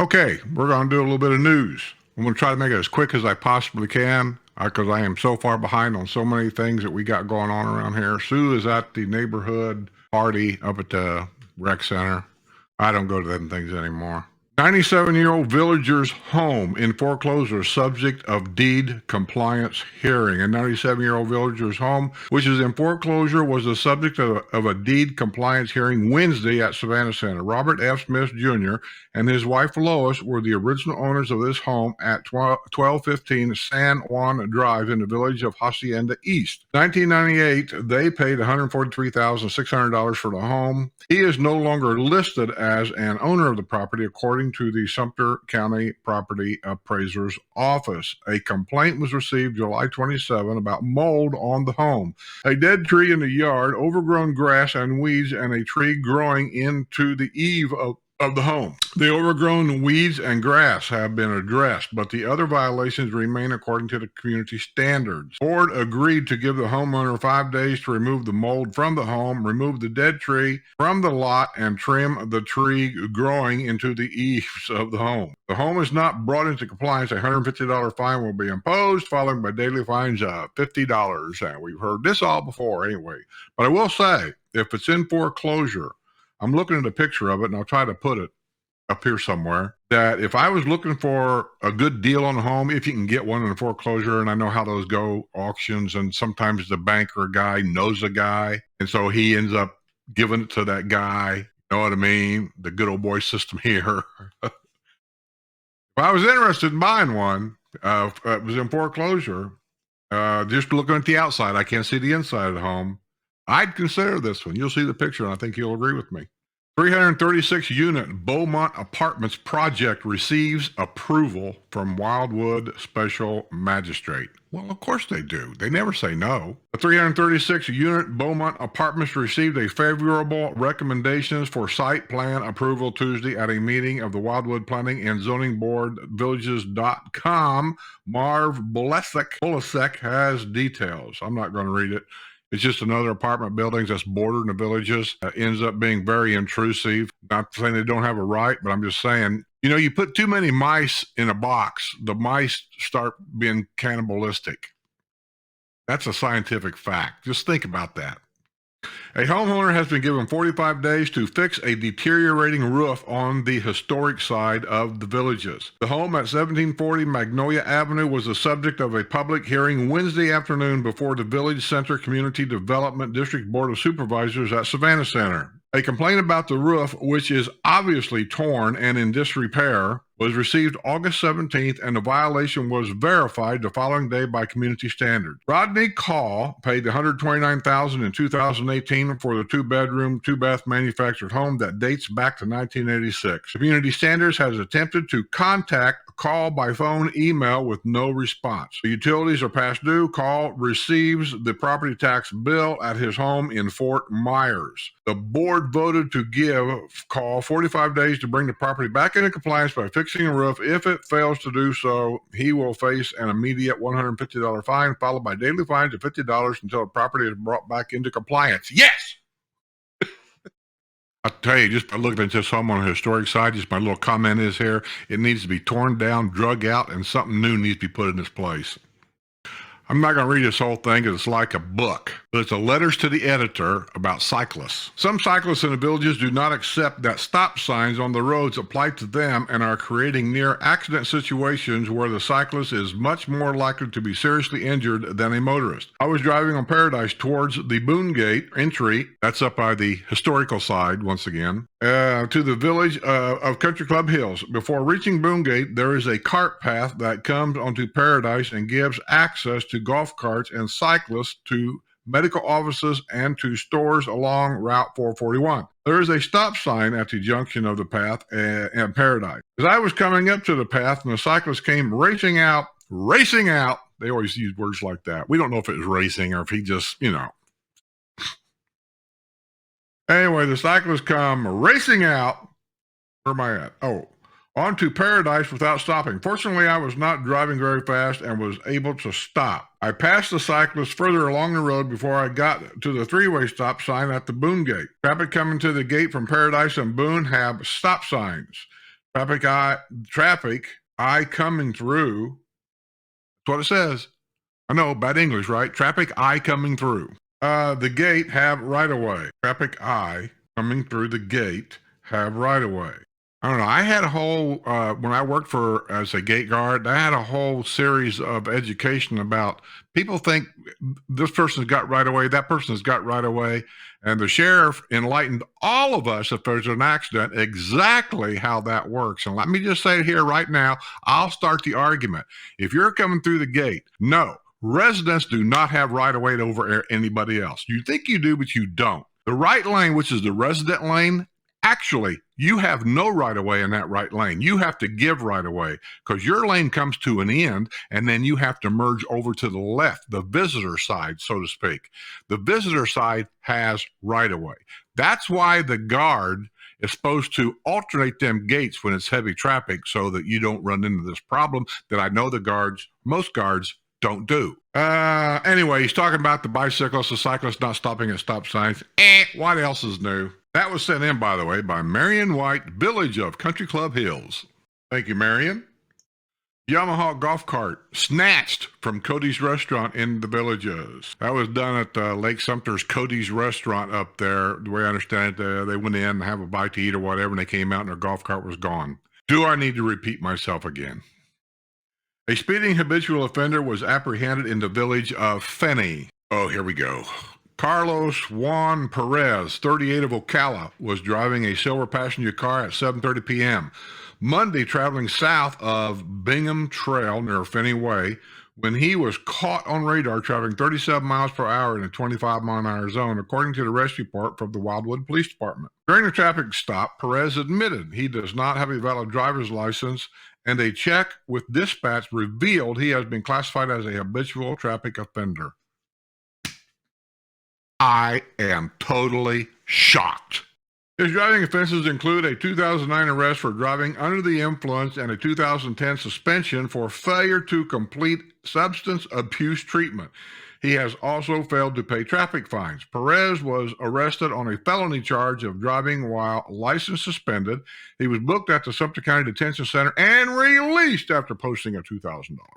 Okay, we're going to do a little bit of news. I'm going to try to make it as quick as I possibly can because I am so far behind on so many things that we got going on around here. Sue is at the neighborhood party up at the rec center. I don't go to them things anymore. 97-year-old villager's home in foreclosure subject of deed compliance hearing. A 97-year-old villager's home, which is in foreclosure, was the subject of a deed compliance hearing Wednesday at Savannah Center. Robert F. Smith Jr. and his wife Lois were the original owners of this home at 1215 San Juan Drive in the village of Hacienda East. 1998, they paid $143,600 for the home. He is no longer listed as an owner of the property, according to the Sumter County Property Appraiser's Office. A complaint was received July 27 about mold on the home. A dead tree in the yard, overgrown grass and weeds, and a tree growing into the eave of the home. The overgrown weeds and grass have been addressed, but the other violations remain according to the community standards. Board agreed to give the homeowner 5 days to remove the mold from the home, remove the dead tree from the lot, and trim the tree growing into the eaves of the home. The home is not brought into compliance. A $150 fine will be imposed, followed by daily fines of $50. And we've heard this all before anyway. But I will say, if it's in foreclosure, I'm looking at a picture of it, and I'll try to put it up here somewhere, that if I was looking for a good deal on a home, if you can get one in a foreclosure, and I know how those go, auctions, and sometimes the banker guy knows a guy, and so he ends up giving it to that guy. You know what I mean? The good old boy system here. If I was interested in buying one, it was in foreclosure, just looking at the outside, I can't see the inside of the home. I'd consider this one. You'll see the picture, and I think you'll agree with me. 336-unit Beaumont Apartments project receives approval from Wildwood Special Magistrate. Well, of course they do. They never say no. The 336-unit Beaumont Apartments received a favorable recommendations for site plan approval Tuesday at a meeting of the Wildwood Planning and Zoning Board Villages.com. Marv Bolasek has details. I'm not going to read it. It's just another apartment buildings that's bordering the villages. Ends up being very intrusive. Not saying they don't have a right, but I'm just saying, you know, you put too many mice in a box, the mice start being cannibalistic. That's a scientific fact. Just think about that. A homeowner has been given 45 days to fix a deteriorating roof on the historic side of the villages. The home at 1740 Magnolia Avenue was the subject of a public hearing Wednesday afternoon before the Village Center Community Development District Board of Supervisors at Savannah Center. A complaint about the roof, which is obviously torn and in disrepair, was received August 17th, and the violation was verified the following day by community standards. Rodney Call paid $129,000 in 2018 for the two-bedroom, two-bath manufactured home that dates back to 1986. Community Standards has attempted to contact Call by phone, email with no response. The utilities are past due. Call receives the property tax bill at his home in Fort Myers. The board voted to give Call 45 days to bring the property back into compliance by fixing a roof. If it fails to do so, he will face an immediate $150 fine, followed by daily fines of $50 until the property is brought back into compliance. Yes! I'll tell you, just by looking at this home on the historic side, just my little comment is here, it needs to be torn down, drug out, and something new needs to be put in its place. I'm not going to read this whole thing because it's like a book, but it's a letters to the editor about cyclists. Some cyclists in the villages do not accept that stop signs on the roads apply to them and are creating near accident situations where the cyclist is much more likely to be seriously injured than a motorist. I was driving on Paradise towards the Boone Gate entry, that's up by the historical side once again, to the village of Country Club Hills. Before reaching Boone Gate, there is a cart path that comes onto Paradise and gives access to golf carts and cyclists to medical offices and to stores along Route 441. There is a stop sign at the junction of the path and Paradise. As I was coming up to the path and the cyclist came racing out, they always use words like that. We don't know if it was racing or if he just, you know. Anyway, the cyclist come racing out. Where am I at? Oh, onto Paradise without stopping. Fortunately, I was not driving very fast and was able to stop. I passed the cyclist further along the road before I got to the three-way stop sign at the Boone Gate. Traffic coming to the gate from Paradise and Boone have stop signs. Traffic eye coming through. That's what it says. I know, bad English, right? Traffic eye coming through. The gate have right-of-way. Traffic eye coming through the gate have right-of-way. I don't know. I had a whole, when I worked as a gate guard, I had a whole series of education about people think this person's got right away, that person's got right away. And the sheriff enlightened all of us, if there's an accident, exactly how that works. And let me just say it here right now, I'll start the argument. If you're coming through the gate, no, residents do not have right of way over anybody else. You think you do, but you don't. The right lane, which is the resident lane, actually, you have no right of way in that right lane. You have to give right of way because your lane comes to an end and then you have to merge over to the left, the visitor side, so to speak. The visitor side has right of way. That's why the guard is supposed to alternate them gates when it's heavy traffic so that you don't run into this problem that I know most guards don't do. Anyway, he's talking about the bicyclist, the cyclist not stopping at stop signs. What else is new? That was sent in, by the way, by Marion White, Village of Country Club Hills. Thank you, Marion. Yamaha golf cart snatched from Cody's Restaurant in the Villages. That was done at Lake Sumter's Cody's Restaurant up there. The way I understand it, they went in and have a bite to eat or whatever, and they came out and their golf cart was gone. Do I need to repeat myself again? A speeding habitual offender was apprehended in the village of Fenney. Oh, here we go. Carlos Juan Perez, 38 of Ocala, was driving a silver passenger car at 7:30 p.m. Monday, traveling south of Bingham Trail near Fenney Way, when he was caught on radar traveling 37 miles per hour in a 25-mile-an-hour zone, according to the rescue report from the Wildwood Police Department. During the traffic stop, Perez admitted he does not have a valid driver's license, and a check with dispatch revealed he has been classified as a habitual traffic offender. I am totally shocked. His driving offenses include a 2009 arrest for driving under the influence and a 2010 suspension for failure to complete substance abuse treatment. He has also failed to pay traffic fines. Perez was arrested on a felony charge of driving while license suspended. He was booked at the Sumter County Detention Center and released after posting a $2,000 bond.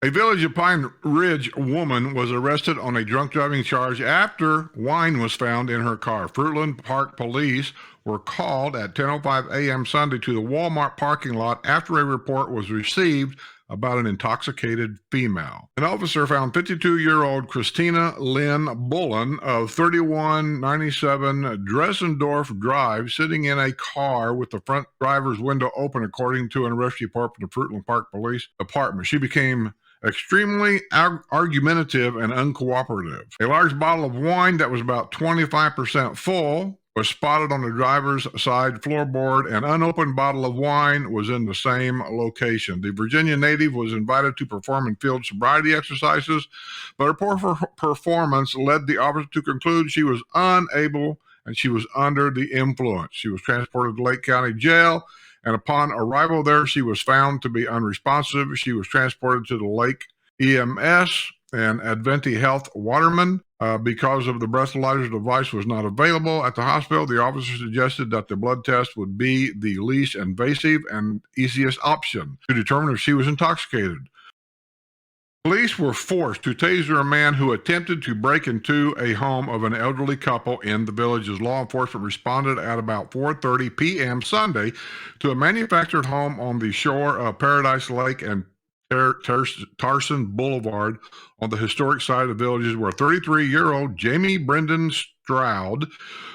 A Village of Pine Ridge woman was arrested on a drunk driving charge after wine was found in her car. Fruitland Park police were called at 10:05 a.m. Sunday to the Walmart parking lot after a report was received about an intoxicated female. An officer found 52-year-old Christina Lynn Bullen of 3197 Dressendorf Drive sitting in a car with the front driver's window open, according to an arrest report from the Fruitland Park Police Department. She became extremely argumentative and uncooperative. A large bottle of wine that was about 25% full was spotted on the driver's side floorboard. An unopened bottle of wine was in the same location. The Virginia native was invited to perform in field sobriety exercises, but her poor performance led the officer to conclude she was unable and she was under the influence. She was transported to Lake County Jail, and upon arrival there, she was found to be unresponsive. She was transported to the Lake EMS and Adventi Health Waterman. Because of the breathalyzer device was not available at the hospital, the officer suggested that the blood test would be the least invasive and easiest option to determine if she was intoxicated. Police were forced to taser a man who attempted to break into a home of an elderly couple in the Villages. Law enforcement responded at about 4:30 p.m. Sunday to a manufactured home on the shore of Paradise Lake and Tarson Boulevard on the historic side of the Villages, where 33-year-old Jamie Brendan Stroud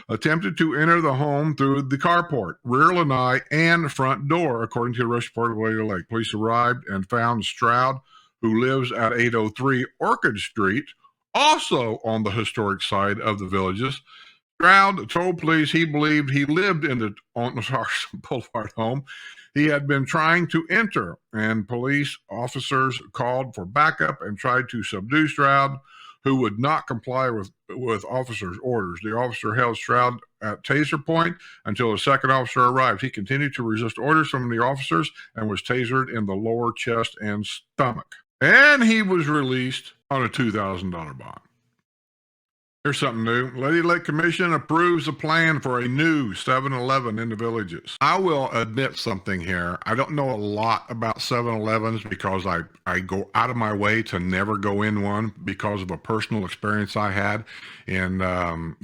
attempted to enter the home through the carport, rear lanai, and front door, according to the arrest report of Lady Lake. Police arrived and found Stroud, who lives at 803 Orchid Street, also on the historic side of the Villages. Stroud told police he believed he lived on the Tarson Boulevard home. He had been trying to enter, and police officers called for backup and tried to subdue Stroud, who would not comply with officers' orders. The officer held Stroud at taser point until the second officer arrived. He continued to resist orders from the officers and was tasered in the lower chest and stomach. and he was released on a $2,000 bond. Here's something new. Lady Lake Commission approves a plan for a new 7-Eleven in the villages. I will admit something here. I don't know a lot about 7-Elevens because I go out of my way to never go in one because of a personal experience I had in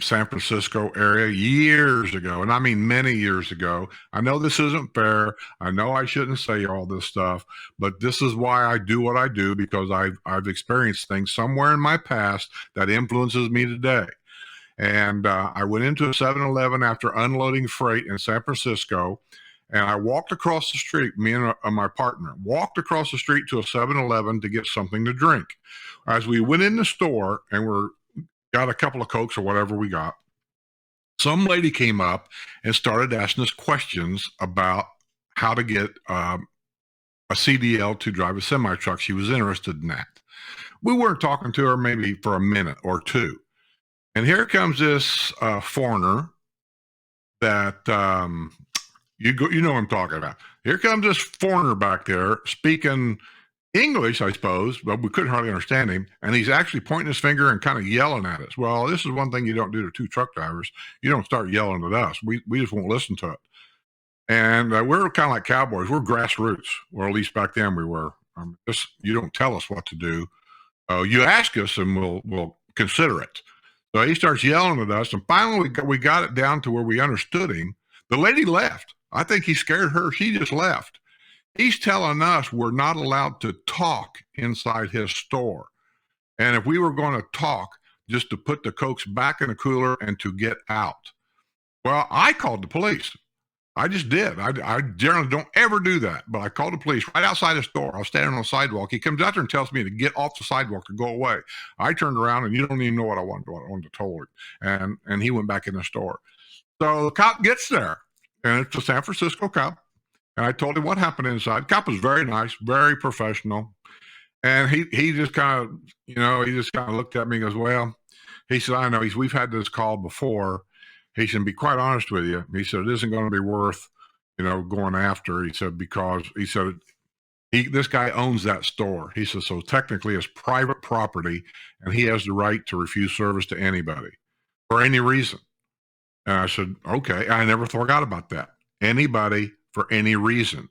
San Francisco area years ago. And I mean many years ago. I know this isn't fair. I know I shouldn't say all this stuff, but this is why I do what I do, because I've experienced things somewhere in my past that influences me today. And I went into a 7-Eleven after unloading freight in San Francisco, and I walked across the street. Me and my partner walked across the street to a 7-Eleven to get something to drink. As we went in the store and got a couple of Cokes or whatever we got, some lady came up and started asking us questions about how to get a CDL to drive a semi-truck. She was interested in that. We weren't talking to her maybe for a minute or two. And here comes this foreigner that you know what I'm talking about. Here comes this foreigner back there speaking English, I suppose, but we couldn't hardly understand him. And he's actually pointing his finger and kind of yelling at us. Well, this is one thing you don't do to two truck drivers. You don't start yelling at us. We just won't listen to it. And we're kind of like cowboys. We're grassroots, or at least back then we were. You don't tell us what to do. You ask us, and we'll consider it. So he starts yelling at us, and finally we got it down to where we understood him. The lady left. I think he scared her. She just left. He's telling us we're not allowed to talk inside his store. And if we were going to talk, just to put the Cokes back in the cooler and to get out. Well, I called the police. I just did. I generally don't ever do that, but I called the police right outside the store. I was standing on the sidewalk. He comes out there and tells me to get off the sidewalk, to go away. I turned around, and you don't even know what I wanted to tell him. And he went back in the store. So the cop gets there, and it's a San Francisco cop. And I told him what happened inside. The cop was very nice, very professional. And he just kind of, looked at me and goes, well, he said, I know. We've had this call before. He said, be quite honest with you. He said, it isn't going to be worth, going after. He said, because this guy owns that store. He said, so technically it's private property, and he has the right to refuse service to anybody for any reason. And I said, okay. I never forgot about that. Anybody for any reason.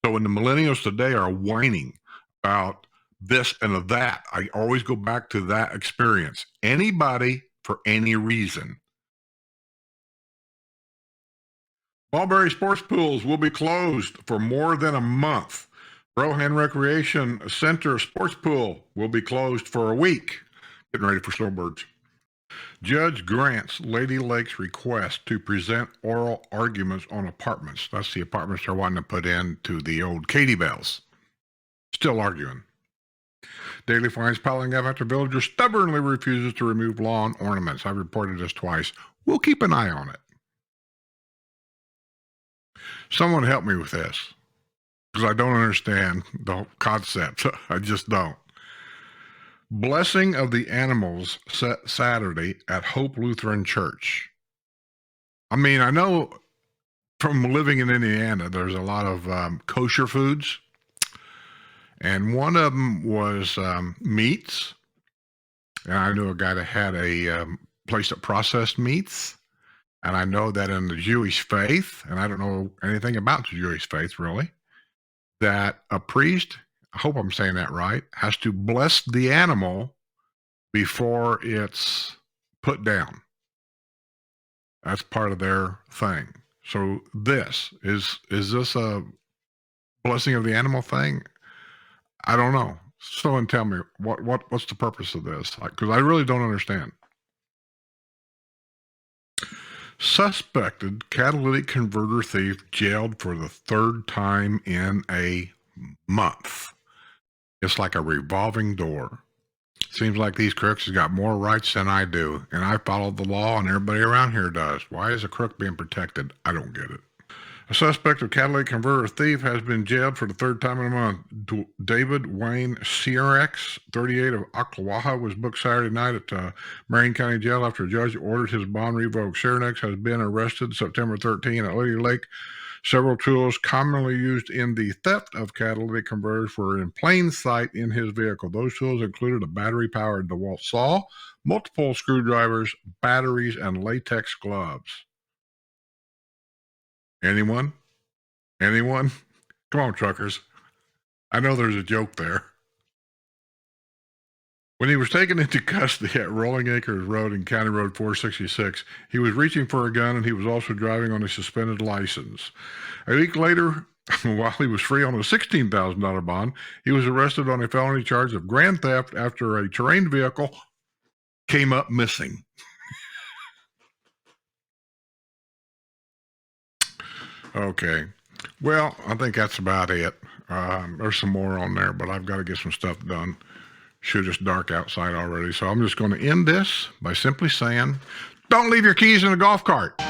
So when the millennials today are whining about this and that, I always go back to that experience. Anybody for any reason. Mulberry sports pools will be closed for more than a month. Rohan Recreation Center sports pool will be closed for a week. Getting ready for snowbirds. Judge grants Lady Lake's request to present oral arguments on apartments. That's the apartments they're wanting to put into the old Katie Bells. Still arguing. Daily fines piling up after villager stubbornly refuses to remove lawn ornaments. I've reported this twice. We'll keep an eye on it. Someone help me with this, because I don't understand the concept. I just don't. Blessing of the animals set Saturday at Hope Lutheran Church. I mean, I know from living in Indiana, there's a lot of kosher foods. And one of them was meats. And I knew a guy that had a place that processed meats. And I know that in the Jewish faith, and I don't know anything about the Jewish faith really, that a priest, I hope I'm saying that right, has to bless the animal before it's put down. That's part of their thing. So is this a blessing of the animal thing? I don't know. Someone tell me what's the purpose of this? Because I really don't understand. Suspected catalytic converter thief jailed for the third time in a month. It's like a revolving door. Seems like these crooks have got more rights than I do, and I follow the law, and everybody around here does. Why is a crook being protected? I don't get it. A suspect of catalytic converter thief has been jailed for the third time in a month. David Wayne Searex, 38 of Ocklawaha, was booked Saturday night at Marion County Jail after a judge ordered his bond revoked. Searex has been arrested September 13 at Lady Lake Several tools commonly used in the theft of catalytic converters were in plain sight in his vehicle. Those tools included a battery-powered DeWalt saw, multiple screwdrivers, batteries, and latex gloves. Anyone? Anyone? Come on, truckers. I know there's a joke there. When he was taken into custody at Rolling Acres Road and County Road 466, he was reaching for a gun and he was also driving on a suspended license. A week later, while he was free on a $16,000 bond, he was arrested on a felony charge of grand theft after a terrain vehicle came up missing. Okay. Well, I think that's about it. There's some more on there, but I've got to get some stuff done. Sure, it's dark outside already, so I'm just going to end this by simply saying, don't leave your keys in a golf cart.